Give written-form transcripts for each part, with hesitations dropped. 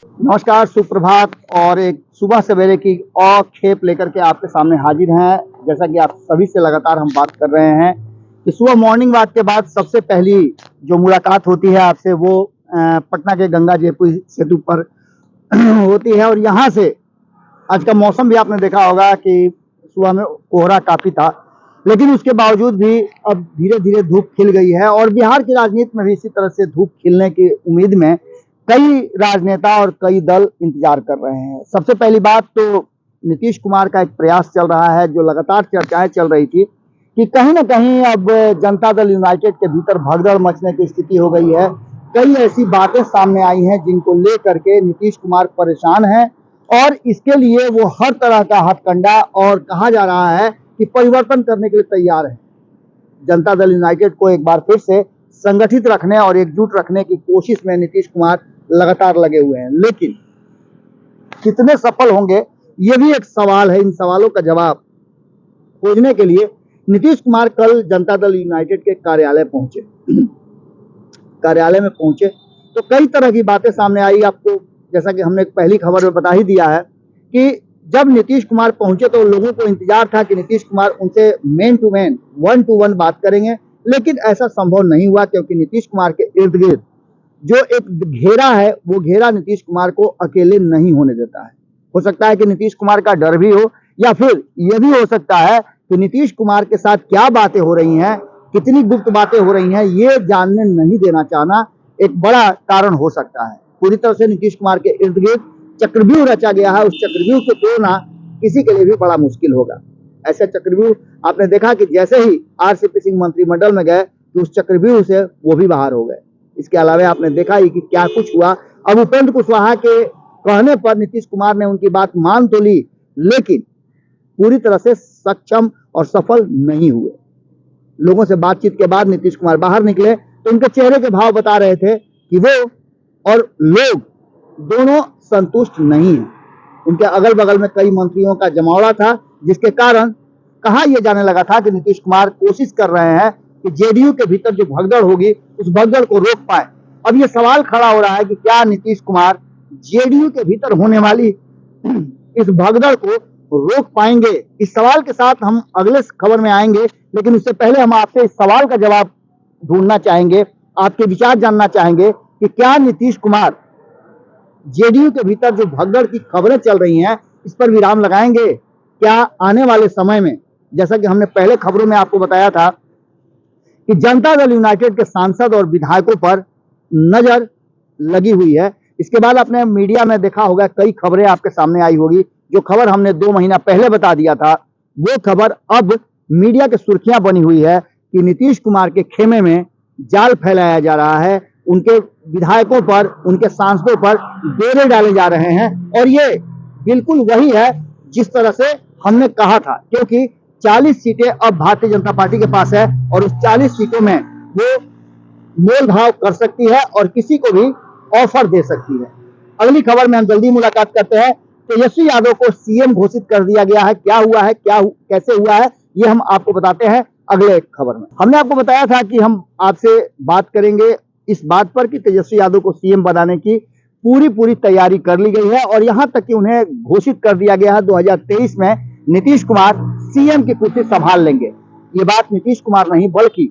नमस्कार, सुप्रभात। और एक सुबह सवेरे की और खेप लेकर के आपके सामने हाजिर हैं। जैसा कि आप सभी से लगातार हम बात कर रहे हैं कि सुबह मॉर्निंग वॉक के बाद सबसे पहली जो मुलाकात होती है आपसे वो पटना के गंगा जयपुर सेतु पर होती है। और यहाँ से आज का मौसम भी आपने देखा होगा कि सुबह में कोहरा काफी था, लेकिन उसके बावजूद भी अब धीरे धीरे धूप खिल गई है। और बिहार की राजनीति में भी इसी तरह से धूप खिलने की उम्मीद में कई राजनेता और कई दल इंतजार कर रहे हैं। सबसे पहली बात तो नीतीश कुमार का एक प्रयास चल रहा है, जो लगातार चर्चाएं चल रही थी कि कहीं ना कहीं अब जनता दल यूनाइटेड के भीतर भगदड़ मचने की स्थिति हो गई है। कई ऐसी बातें सामने आई हैं जिनको लेकर के नीतीश कुमार परेशान हैं और इसके लिए वो हर तरह का हथकंडा और कहा जा रहा है कि परिवर्तन करने के लिए तैयार है। जनता दल यूनाइटेड को एक बार फिर से संगठित रखने और एकजुट रखने की कोशिश में नीतीश कुमार लगातार लगे हुए हैं, लेकिन कितने सफल होंगे ये भी एक सवाल है। इन सवालों का जवाब खोजने के लिए नीतीश कुमार कल जनता दल यूनाइटेड के कार्यालय पहुंचे। कार्यालय में पहुंचे तो कई तरह की बातें सामने आई। आपको जैसा कि हमने पहली खबर में बता ही दिया है कि जब नीतीश कुमार पहुंचे तो लोगों को इंतजार था कि नीतीश कुमार उनसे मैन टू मैन, 1-to-1 बात करेंगे, लेकिन ऐसा संभव नहीं हुआ क्योंकि नीतीश कुमार के इर्द गिर्द जो एक घेरा है वो घेरा नीतीश कुमार को अकेले नहीं होने देता है। हो सकता है कि नीतीश कुमार का डर भी हो, या फिर यह भी हो सकता है कि नीतीश कुमार के साथ क्या बातें हो रही हैं, कितनी गुप्त बातें हो रही हैं, ये जानने नहीं देना चाहना एक बड़ा कारण हो सकता है। पूरी तरह से नीतीश कुमार के इर्द गिर्द चक्रव्यूह रचा गया है। उस चक्रव्यूह को तोड़ना किसी के लिए भी बड़ा मुश्किल होगा। ऐसे चक्रव्यूह आपने देखा कि जैसे ही आरसीपी सिंह मंत्रिमंडल में गए तो उस चक्रव्यूह से वो भी बाहर हो गए। इसके अलावा आपने देखा ही कि क्या कुछ हुआ। अब उपेंद्र कुशवाहा के कहने पर नीतीश कुमार ने उनकी बात मान तो ली, लेकिन पूरी तरह से सक्षम और सफल नहीं हुए। लोगों से बातचीत के बाद नीतीश कुमार बाहर निकले तो उनके चेहरे के भाव बता रहे थे कि वो और लोग दोनों संतुष्ट नहीं है। उनके अगल बगल में कई मंत्रियों का जमावड़ा था, जिसके कारण कहा यह जाने लगा था कि नीतीश कुमार कोशिश कर रहे हैं कि जेडीयू के भीतर जो भगदड़ होगी उस भगदड़ को रोक पाए। अब यह सवाल खड़ा हो रहा है कि क्या नीतीश कुमार जेडीयू के भीतर होने वाली इस भगदड़ को रोक पाएंगे? इस सवाल के साथ हम अगले खबर में आएंगे, लेकिन उससे पहले हम आपसे इस सवाल का जवाब ढूंढना चाहेंगे, आपके विचार जानना चाहेंगे कि क्या नीतीश कुमार जेडीयू के भीतर जो भगदड़ की खबरें चल रही हैं इस पर विराम लगाएंगे? क्या आने वाले समय में, जैसा कि हमने पहले खबरों में आपको बताया था कि जनता दल यूनाइटेड के सांसद और विधायकों पर नजर लगी हुई है। इसके बाद आपने मीडिया में देखा होगा, कई खबरें आपके सामने आई होगी। जो खबर हमने 2 महीना पहले बता दिया था वो खबर अब मीडिया की सुर्खियां बनी हुई है कि नीतीश कुमार के खेमे में जाल फैलाया जा रहा है। उनके विधायकों पर, उनके सांसदों पर डेरे डाले जा रहे हैं। और ये बिल्कुल वही है जिस तरह से हमने कहा था, क्योंकि 40 सीटें अब भारतीय जनता पार्टी के पास है और उस 40 सीटों में वो मोल भाव कर सकती है और किसी को भी ऑफर दे सकती है। अगली खबर में हम जल्दी मुलाकात करते हैं। तेजस्वी यादव को सीएम घोषित कर दिया गया है। क्या हुआ है, कैसे हुआ है, ये हम आपको बताते हैं अगले खबर में। हमने आपको बताया था कि हम आपसे बात करेंगे इस बात पर कि तेजस्वी यादव को सीएम बनाने की पूरी तैयारी कर ली गई है और यहां तक कि उन्हें घोषित कर दिया गया है 2023 में नीतीश कुमार सीएम की कुर्सी संभाल लेंगे। ये बात नीतीश कुमार नहीं बल्कि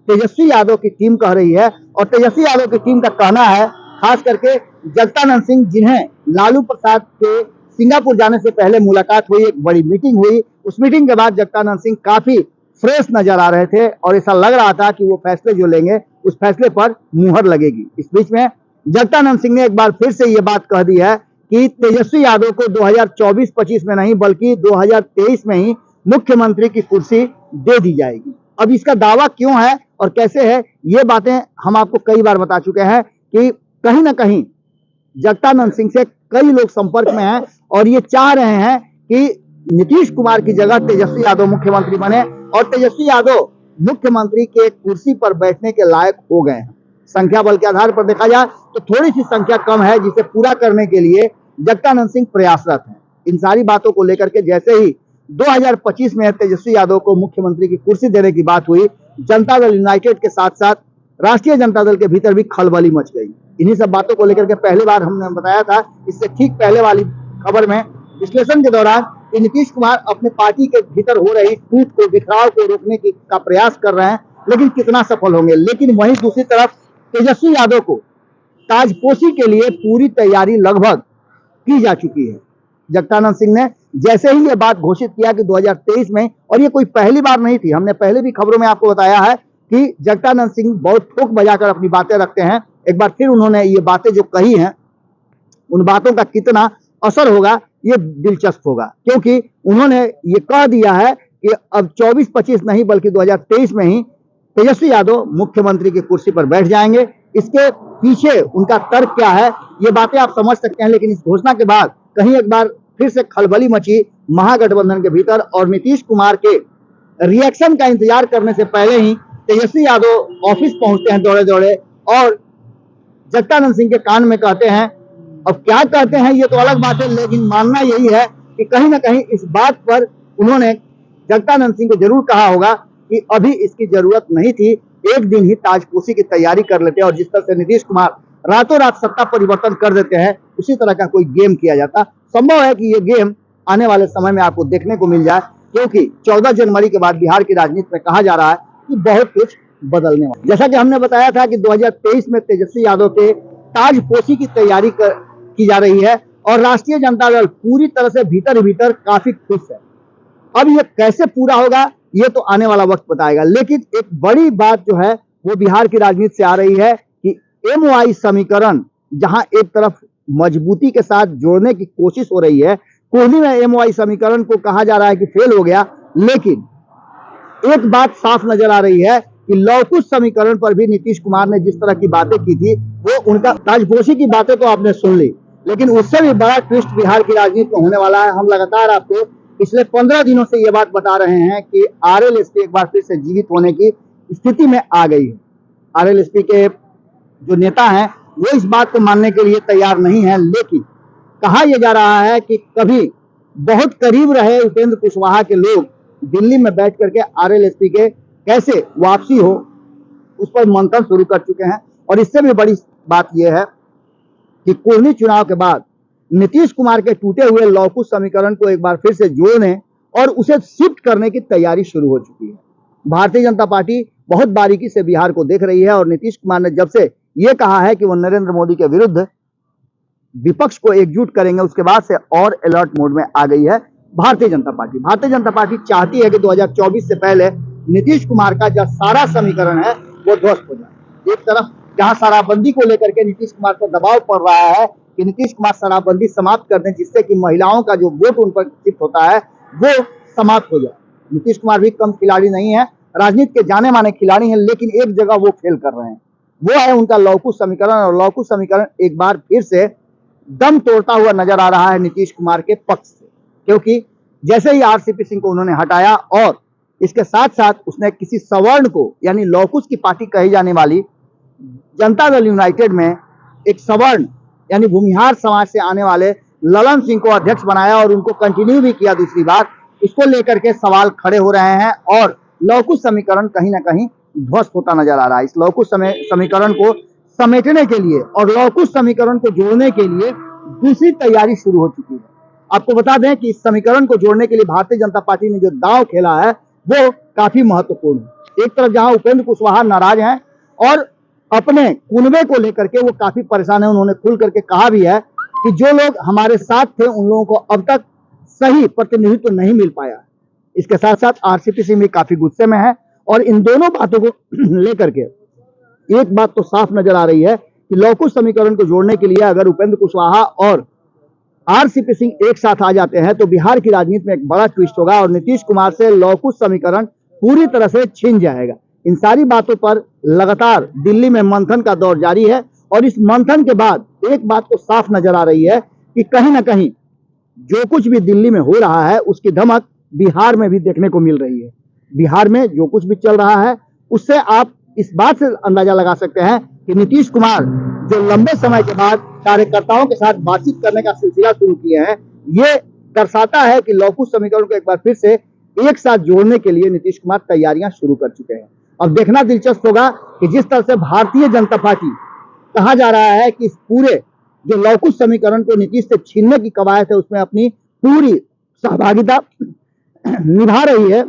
तेजस्वी यादव की टीम कह रही है। और तेजस्वी यादव की टीम का कहना है, खास करके जगतानंद सिंह, जिन्हें लालू प्रसाद के सिंगापुर जाने से पहले मुलाकात हुई, एक बड़ी मीटिंग हुई, उस मीटिंग के बाद जगतानंद सिंह काफी फ्रेश नजर आ रहे थे और ऐसा लग रहा था कि वो फैसले जो लेंगे उस फैसले पर मुहर लगेगी। इस बीच में जगतानंद सिंह ने एक बार फिर से ये बात कह दी है कि तेजस्वी यादव को 2024-25 में नहीं बल्कि 2023 में ही मुख्यमंत्री की कुर्सी दे दी जाएगी। अब इसका दावा क्यों है और कैसे है, ये बातें हम आपको कई बार बता चुके हैं कि कहीं ना कहीं जगतानंद सिंह से कई लोग संपर्क में हैं और ये चाह रहे हैं कि नीतीश कुमार की जगह तेजस्वी यादव मुख्यमंत्री बने और तेजस्वी यादव मुख्यमंत्री के कुर्सी पर बैठने के लायक हो गए हैं। संख्या बल के आधार पर देखा जाए तो थोड़ी सी संख्या कम है, जिसे पूरा करने के लिए जगतानंद सिंह प्रयासरत हैं। इन सारी बातों को लेकर के जैसे ही 2025 में तेजस्वी यादव को मुख्यमंत्री की कुर्सी देने की बात हुई, जनता दल यूनाइटेड के साथ साथ राष्ट्रीय जनता दल के भीतर भी खलबली मच गई। इन्हीं सब बातों को लेकर के पहली बार हमने बताया था, इससे ठीक पहले वाली खबर में विश्लेषण के दौरान कि नीतीश कुमार अपने पार्टी के भीतर हो रही टूट को, बिखराव को रोकने का प्रयास कर रहे हैं, लेकिन कितना सफल होंगे। लेकिन वहीं दूसरी तरफ तेजस्वी यादव को ताजपोशी के लिए पूरी तैयारी लगभग की जा चुकी है। जगदानंद सिंह ने जैसे ही ये बात घोषित किया कि 2023 में, और ये कोई पहली बार नहीं थी, हमने पहले भी खबरों में आपको बताया है कि जगदानंद सिंह बहुत ठोक बजाकर अपनी बातें रखते हैं। एक बार फिर उन्होंने ये बातें जो कही हैं, उन बातों का कितना असर होगा ये दिलचस्प होगा, क्योंकि उन्होंने ये कह दिया है कि अब 24-25 नहीं बल्कि 2023 में ही तेजस्वी यादव मुख्यमंत्री की कुर्सी पर बैठ जाएंगे। इसके पीछे उनका तर्क क्या है ये बातें आप समझ सकते हैं, लेकिन इस घोषणा के बाद कहीं एक बार फिर से खलबली मची महागठबंधन के भीतर, और नीतीश कुमार के रिएक्शन का इंतजार करने से पहले ही तेजस्वी यादव ऑफिस पहुंचते हैं दौड़े दौड़े, और जगदानंद सिंह के कान में कहते हैं। अब क्या कहते हैं ये तो अलग बात है, लेकिन मानना यही है कि कहीं ना कहीं इस बात पर उन्होंने जगदानंद सिंह को जरूर कहा होगा कि अभी इसकी जरूरत नहीं थी, एक दिन ही ताजपोशी की तैयारी कर लेते, और जिस तरह से नीतीश कुमार रातों रात सत्ता परिवर्तन कर देते हैं, उसी तरह का कोई गेम किया जाता। संभव है कि ये गेम आने वाले समय में आपको देखने को मिल जाए, क्योंकि 14 जनवरी के बाद बिहार की राजनीति में कहा जा रहा है कि बहुत कुछ बदलने वाला। जैसा कि हमने बताया था कि 2023 में तेजस्वी यादव के ताजपोशी की तैयारी की जा रही है, और राष्ट्रीय जनता दल पूरी तरह से भीतर भीतर काफी खुश है। अब ये कैसे पूरा होगा ये तो आने वाला वक्त बताएगा, लेकिन एक बड़ी बात जो है वो बिहार की राजनीति से आ रही है कि MOI समीकरण जहां एक तरफ मजबूती के साथ जोड़ने की कोशिश हो रही है, कोहली में MOI समीकरण को कहा जा रहा है कि फेल हो गया, लेकिन एक बात साफ नजर आ रही है कि लवकुश समीकरण पर भी नीतीश कुमार ने जिस तरह की बातें की थी, वो उनका ताजपोशी की बातें तो आपने सुन ली, लेकिन उससे भी बड़ा ट्विस्ट बिहार की राजनीति में होने वाला है। हम लगातार आपको पिछले 15 दिनों से ये बात बता रहे हैं कि RLSP एक बार फिर से जीवित होने की स्थिति में आ गई है। RLSP के जो नेता हैं वो इस बात को मानने के लिए तैयार नहीं है, लेकिन कहा यह जा रहा है कि कभी बहुत करीब रहे उपेंद्र कुशवाहा के लोग दिल्ली में बैठ करके RLSP के कैसे वापसी हो उस पर मंथन शुरू कर चुके हैं। और इससे भी बड़ी बात यह है कि कोहली चुनाव के बाद नीतीश कुमार के टूटे हुए लवकुश समीकरण को एक बार फिर से जोड़ने और उसे शिफ्ट करने की तैयारी शुरू हो चुकी है। भारतीय जनता पार्टी बहुत बारीकी से बिहार को देख रही है, और नीतीश कुमार ने जब से यह कहा है कि वो नरेंद्र मोदी के विरुद्ध विपक्ष को एकजुट करेंगे, उसके बाद से और अलर्ट मोड में आ गई है भारतीय जनता पार्टी। भारतीय जनता पार्टी चाहती है कि 2024 से पहले नीतीश कुमार का जो सारा समीकरण है वो ध्वस्त हो जाए। एक तरफ जहां शराबबंदी को लेकर के नीतीश कुमार पर दबाव पड़ रहा है कि नीतीश कुमार शराबबंदी समाप्त कर दें, जिससे कि महिलाओं का जो वोट उन पर शिफ्ट होता है वो समाप्त हो जाए। नीतीश कुमार भी कम खिलाड़ी नहीं है, राजनीति के जाने माने खिलाड़ी हैं, लेकिन एक जगह वो फेल कर रहे हैं, वो है उनका लवकुश समीकरण। और लवकुश समीकरण एक बार फिर से दम तोड़ता हुआ नजर आ रहा है नीतीश कुमार के पक्ष से, क्योंकि जैसे ही RCP सिंह को उन्होंने हटाया और इसके साथ साथ उसने किसी सवर्ण को, यानी लवकुश की पार्टी कही जाने वाली जनता दल यूनाइटेड में एक सवर्ण यानी भूमिहार समाज से आने वाले ललन सिंह को अध्यक्ष बनाया और उनको कंटिन्यू भी किया दूसरी बार। इसको लेकर के सवाल खड़े हो रहे हैं और लवकुश समीकरण कहीं ना कहीं ध्वस्त होता नजर आ रहा है। इस लवकुश समीकरण को समेटने के लिए और लवकुश समीकरण को जोड़ने के लिए दूसरी तैयारी शुरू हो चुकी है। आपको बता दें कि इस समीकरण को जोड़ने के लिए भारतीय जनता पार्टी ने जो दांव खेला है वो काफी महत्वपूर्ण है। एक तरफ जहां उपेंद्र कुशवाहा नाराज हैं और अपने कुनबे को लेकर के वो काफी परेशान है, उन्होंने खुल करके कहा भी है कि जो लोग हमारे साथ थे उन लोगों को अब तक सही प्रतिनिधित्व नहीं मिल पाया। इसके साथ साथ RCP सिंह भी काफी गुस्से में है और इन दोनों बातों को लेकर के एक बात तो साफ नजर आ रही है कि लवकुश समीकरण को जोड़ने के लिए अगर उपेंद्र कुशवाहा और RCP सिंह एक साथ आ जाते हैं तो बिहार की राजनीति में एक बड़ा ट्विस्ट होगा और नीतीश कुमार से लवकुश समीकरण पूरी तरह से छिन जाएगा। इन सारी बातों पर लगातार दिल्ली में मंथन का दौर जारी है और इस मंथन के बाद एक बात तो साफ नजर आ रही है कि कहीं ना कहीं जो कुछ भी दिल्ली में हो रहा है उसकी धमक बिहार में भी देखने को मिल रही है। बिहार में जो कुछ भी चल रहा है उससे आप इस बात से अंदाजा लगा सकते हैं कि नीतीश कुमार जो लंबे समय के बाद कार्यकर्ताओं के साथ बातचीत करने का सिलसिला शुरू किए हैं, ये दर्शाता है कि लवकुश समीकरण को एक बार फिर से एक साथ जोड़ने के लिए नीतीश कुमार तैयारियां शुरू कर चुके हैं। अब देखना दिलचस्प होगा कि जिस तरह से भारतीय जनता पार्टी कहा जा रहा है कि इस पूरे जो लवकुश समीकरण को नीतीश से छीनने की कवायद है उसमें अपनी पूरी सहभागिता निभा रही है।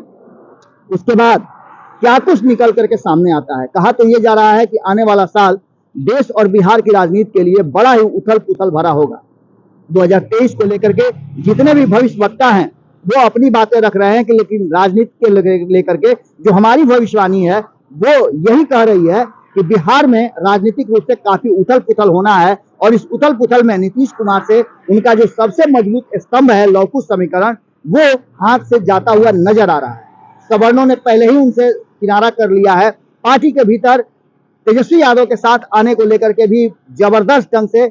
उसके बाद क्या कुछ निकल करके सामने आता है। कहा तो ये जा रहा है कि आने वाला साल देश और बिहार की राजनीति के लिए बड़ा ही उथल पुथल भरा होगा। 2023 को लेकर के जितने भी भविष्यवक्ता हैं वो अपनी बातें रख रहे हैं कि लेकिन राजनीति के लेकर के जो हमारी भविष्यवाणी है वो यही कह रही है कि बिहार में राजनीतिक रूप से काफी उथल पुथल होना है और इस उथल पुथल में नीतीश कुमार से उनका जो सबसे मजबूत स्तंभ है लवकुश समीकरण वो हाथ से जाता हुआ नजर आ रहा है। सवर्णों ने पहले ही उनसे किनारा कर लिया है। पार्टी के भीतर तेजस्वी यादव के साथ आने को लेकर के भी जबरदस्त ढंग से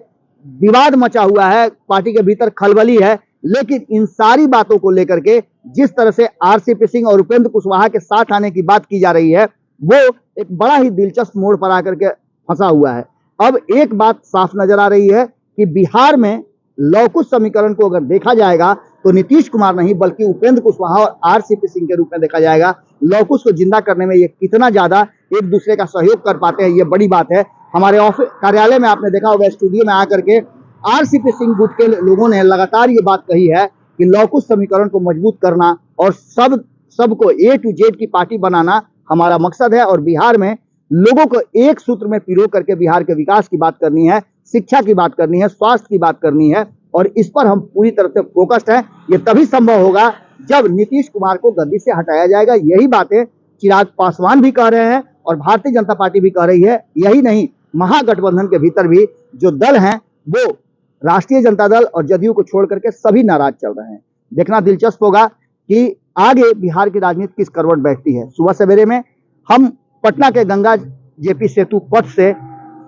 विवाद मचा हुआ है, पार्टी के भीतर खलबली है। लेकिन इन सारी बातों को लेकर के जिस तरह से आरसीपी सिंह और उपेंद्र कुशवाहा के साथ आने की बात की जा रही है वो एक बड़ा ही दिलचस्प मोड़ पर आकर के फंसा हुआ है। अब एक बात साफ नजर आ रही है कि बिहार में लवकुश समीकरण को अगर देखा जाएगा तो नीतीश कुमार नहीं बल्कि उपेंद्र कुशवाहा और आरसीपी सिंह के रूप में देखा जाएगा। लवकुश को जिंदा करने में ये कितना ज्यादा एक दूसरे का सहयोग कर पाते हैं ये बड़ी बात है। हमारे ऑफिस कार्यालय में आपने देखा होगा स्टूडियो में आकर के आरसीपी सिंह गुट के लोगों ने लगातार ये बात कही है कि लवकुश समीकरण को मजबूत करना और सबको ए टू जेड की पार्टी बनाना हमारा मकसद है और बिहार में लोगों को एक सूत्र में पिरो करके बिहार के विकास की बात करनी है, शिक्षा की बात करनी है, स्वास्थ्य की बात करनी है और इस पर हम पूरी तरह से फोकस्ड हैं। ये तभी संभव होगा जब नीतीश कुमार को गद्दी से हटाया जाएगा। यही बातें चिराग पासवान भी कह रहे हैं और भारतीय जनता पार्टी भी कह रही है। यही नहीं, महागठबंधन के भीतर भी जो दल हैं वो राष्ट्रीय जनता दल और जदयू को छोड़ करके सभी नाराज चल रहे हैं। देखना दिलचस्प होगा कि आगे बिहार की राजनीति किस करवट बैठती है। सुबह सवेरे में हम पटना के गंगा जेपी सेतु पथ से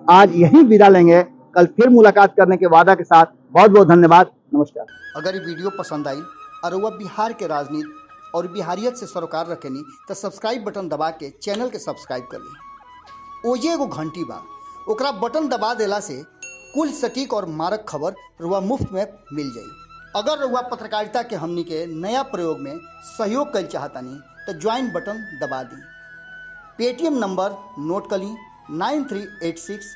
आज यहीं विदा लेंगे। कल फिर मुलाकात करने के वादा के साथ बहुत बहुत धन्यवाद। नमस्कार। अगर ये वीडियो पसंद आई और वह बिहार के राजनीति और बिहारियत से सरोकार रखेनी तो सब्सक्राइब बटन दबा के चैनल के सब्सक्राइब कर ली। ओजे एगो घंटी बा ओकरा बटन दबा देला से कुल सटीक और मारक खबर रुआ मुफ्त में मिल जाई। अगर रुआ पत्रकारिता के हमनी के नया प्रयोग में सहयोग कर चाहतानी तो ज्वाइन बटन दबा दी। पेटीएम नंबर नोट कर ली 9386